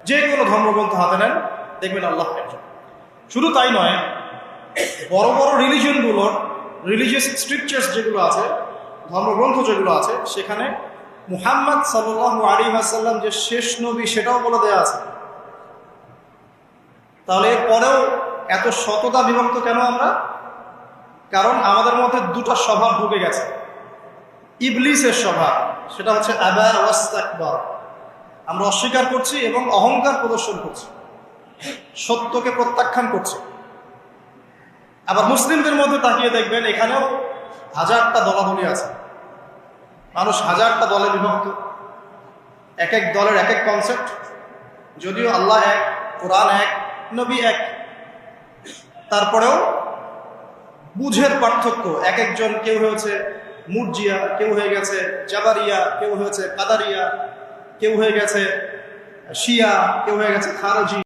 যে কোনো ধর্মগ্রন্থ হাতে নেন, দেখবেন আল্লাহ একজন। শুধু তাই নয়, বড় বড় রিলিজিয়নগুলোর রিলিজিয়াস স্ক্রিপচার্স যেগুলো আছে, ধর্মগ্রন্থ যেগুলো আছে, সেখানে মুহাম্মদ সাল্লাল্লাহু আলাইহি ওয়াসাল্লাম যে শেষ নবী সেটাও বলে দেওয়া আছে। তাহলে এরপরেও এত শততা বিভক্ত কেন আমরা? কারণ আমাদের মধ্যে দুটো স্বভাব ঢুকে গেছে। ইবলিসের স্বভাব, সেটা হচ্ছে আবা ওয়াস্তাকবার, আমরা অস্বীকার করছি এবং অহংকার প্রদর্শন করছি, সত্যকে প্রত্যাখ্যান করছি। আবার মুসলিমদের মধ্যে তাকিয়ে দেখবেন, এখানেও হাজারটা দলাদলি আছে, মানুষ হাজারটা দলে বিভক্ত, এক এক দলের এক এক কনসেপ্ট। যদিও আল্লাহ এক, কোরআন এক, নবী এক, তারপরেও বুঝের পার্থক্য। এক একজন, কেউ হয়েছে মুরজিয়া, কেউ হয়ে গেছে জাবারিয়া, কেউ হয়েছে কাদারিয়া, কেউ হয়ে গেছে শিয়া, কেউ হয়ে গেছে খারজি।